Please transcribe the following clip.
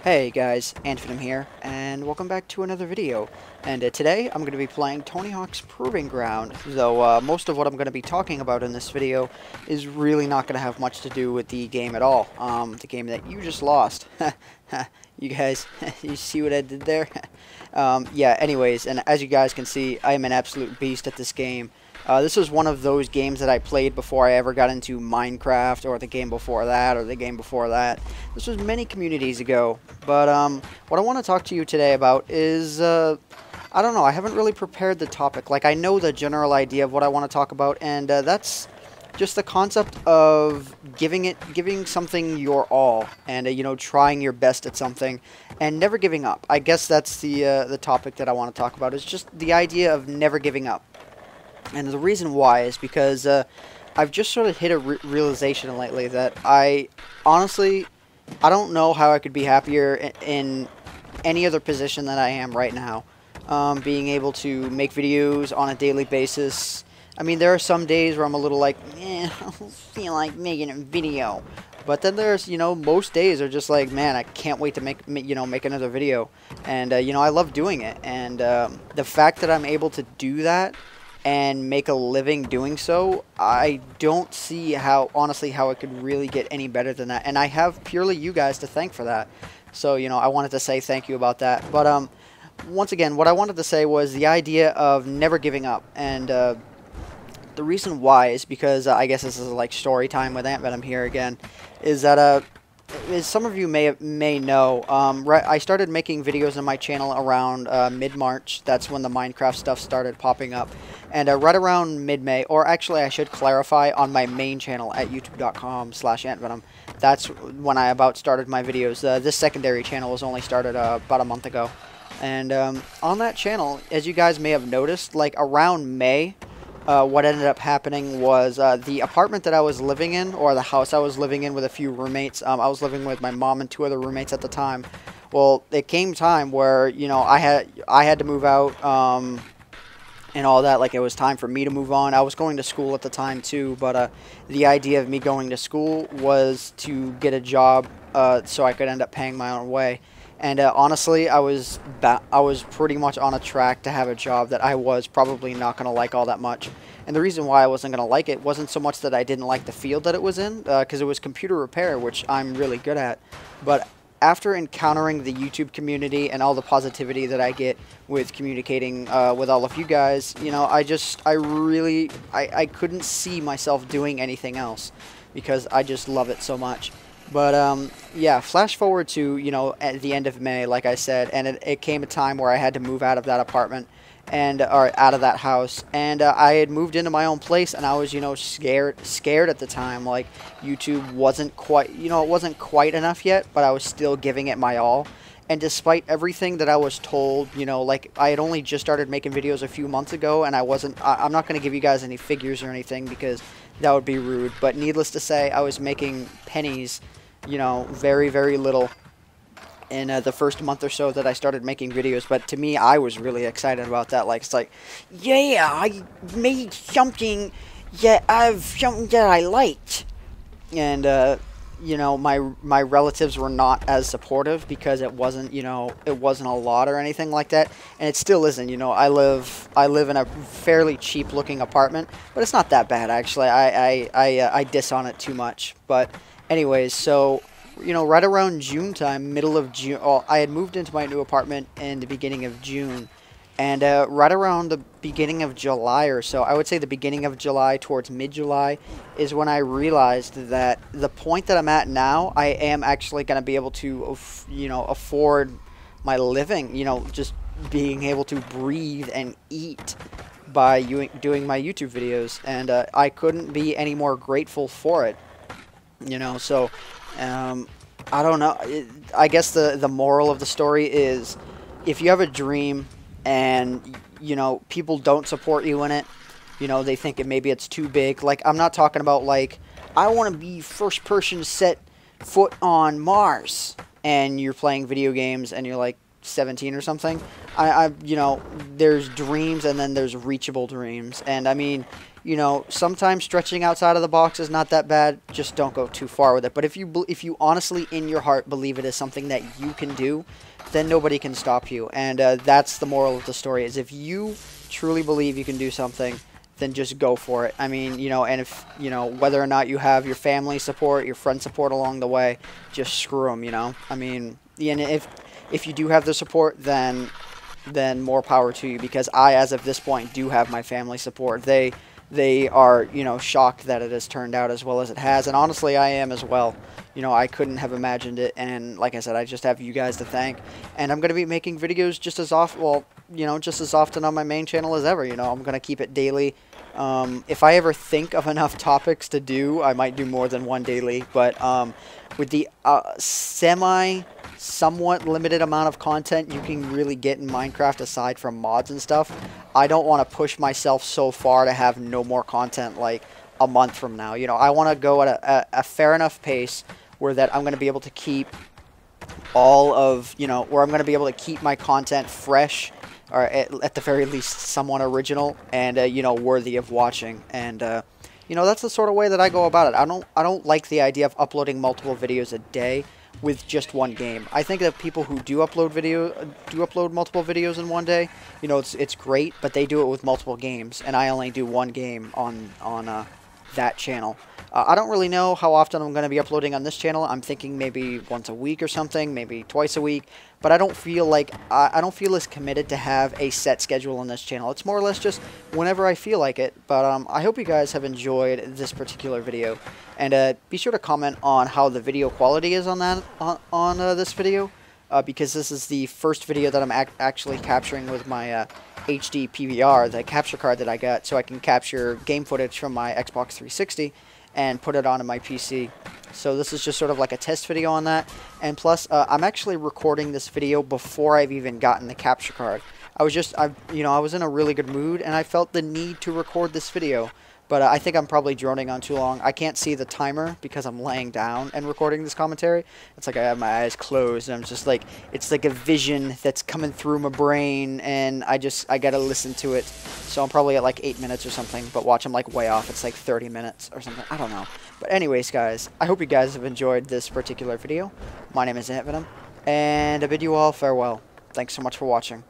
Hey guys, Anthony here, and welcome back to another video. And today I'm going to be playing Tony Hawk's Proving Ground, though most of what I'm going to be talking about in this video is really not going to have much to do with the game at all. The game that you just lost. You guys, you see what I did there? Yeah, anyways, and as you guys can see, I am an absolute beast at this game. This was one of those games that I played before I ever got into Minecraft, or the game before that, or the game before that. This was many communities ago, but what I want to talk to you today about is, I don't know, I haven't really prepared the topic. Like, I know the general idea of what I want to talk about, and that's just the concept of giving something your all, and you know, trying your best at something, and never giving up. I guess that's the topic that I want to talk about. Is just the idea of never giving up. And the reason why is because I've just sort of hit a realization lately that I don't know how I could be happier in any other position than I am right now. Being able to make videos on a daily basis. I mean, there are some days where I'm a little like, I don't feel like making a video. But then there's, you know, most days are just like, man, I can't wait to make another video. And, you know, I love doing it. And the fact that I'm able to do that and make a living doing so, I don't see honestly how it could really get any better than that. And I have purely you guys to thank for that. So, you know, I wanted to say thank you about that. But once again, what I wanted to say was the idea of never giving up. And the reason why is because I guess this is like story time with Ant Venom here again, is that as some of you may know, I started making videos on my channel around mid-March. That's when the Minecraft stuff started popping up. And right around mid-May, or actually I should clarify, on my main channel at youtube.com/antvenom, that's when I about started my videos. This secondary channel was only started about a month ago. And on that channel, as you guys may have noticed, like around May, what ended up happening was the apartment that I was living in, or the house I was living in with a few roommates. I was living with my mom and two other roommates at the time. Well, it came time where, you know, I had to move out and all that. Like, it was time for me to move on. I was going to school at the time too, but the idea of me going to school was to get a job so I could end up paying my own way. And honestly, I was pretty much on a track to have a job that I was probably not going to like all that much. And the reason why I wasn't going to like it wasn't so much that I didn't like the field that it was in, because it was computer repair, which I'm really good at. But after encountering the YouTube community and all the positivity that I get with communicating with all of you guys, you know, I couldn't see myself doing anything else because I just love it so much. But, yeah, flash forward to, you know, at the end of May, like I said, and it came a time where I had to move out of that apartment, or out of that house, and I had moved into my own place, and I was, you know, scared at the time. Like, YouTube wasn't quite, you know, it wasn't quite enough yet, but I was still giving it my all. And despite everything that I was told, you know, like, I had only just started making videos a few months ago, and I'm not going to give you guys any figures or anything because that would be rude, but needless to say, I was making pennies, you know, very, very little in the first month or so that I started making videos. But to me, I was really excited about that. Like, it's like, yeah, I made something that I liked. And you know, my relatives were not as supportive because it wasn't, you know, it wasn't a lot or anything like that, and it still isn't. You know, I live in a fairly cheap looking apartment, but it's not that bad actually. I diss on it too much, but anyways, so, you know, right around June time, middle of June, I had moved into my new apartment in the beginning of June, and right around the beginning of July or so, I would say the beginning of July towards mid-July, is when I realized that the point that I'm at now, I am actually going to be able to, you know, afford my living, you know, just being able to breathe and eat by doing my YouTube videos, and I couldn't be any more grateful for it. You know, so I don't know. I guess the moral of the story is, if you have a dream and, you know, people don't support you in it, you know, they think maybe it's too big. Like, I'm not talking about, like, I want to be first person to set foot on Mars, and you're playing video games and you're like 17 or something. You know, there's dreams and then there's reachable dreams. And I mean, you know, sometimes stretching outside of the box is not that bad. Just don't go too far with it. But if you honestly in your heart believe it is something that you can do, then nobody can stop you. And that's the moral of the story, is if you truly believe you can do something, then just go for it. I mean, you know, and if, you know, whether or not you have your family support, your friend support along the way, just screw them, you know. I mean, and if you do have the support, then more power to you, because I, as of this point, do have my family support. They are, you know, shocked that it has turned out as well as it has, and honestly, I am as well. You know, I couldn't have imagined it, and like I said, I just have you guys to thank, and I'm going to be making videos just as often, well, you know, just as often on my main channel as ever. You know, I'm going to keep it daily. If I ever think of enough topics to do, I might do more than one daily, but with the somewhat limited amount of content you can really get in Minecraft aside from mods and stuff, I don't want to push myself so far to have no more content like a month from now. You know, I want to go at a fair enough pace where that I'm going to be able to keep all of, you know, where I'm going to be able to keep my content fresh, or at the very least somewhat original, and you know, worthy of watching. And you know, that's the sort of way that I go about it. I don't like the idea of uploading multiple videos a day with just one game. I think that people who do upload multiple videos in one day, you know, it's great, but they do it with multiple games, and I only do one game on that channel. I don't really know how often I'm going to be uploading on this channel. I'm thinking maybe once a week or something, maybe twice a week. But I don't feel like I don't feel as committed to have a set schedule on this channel. It's more or less just whenever I feel like it. But I hope you guys have enjoyed this particular video, and be sure to comment on how the video quality is on this video, because this is the first video that I'm actually capturing with my HD PVR, the capture card that I got, so I can capture game footage from my Xbox 360 and put it onto my PC. So this is just sort of like a test video on that. And plus, I'm actually recording this video before I've even gotten the capture card. I was in a really good mood, and I felt the need to record this video. But I think I'm probably droning on too long. I can't see the timer because I'm laying down and recording this commentary. It's like I have my eyes closed, and I'm just like, it's like a vision that's coming through my brain, and I gotta listen to it. So I'm probably at like 8 minutes or something, but watch, I'm like way off. It's like 30 minutes or something. I don't know. But anyways, guys, I hope you guys have enjoyed this particular video. My name is AntVenom, and I bid you all farewell. Thanks so much for watching.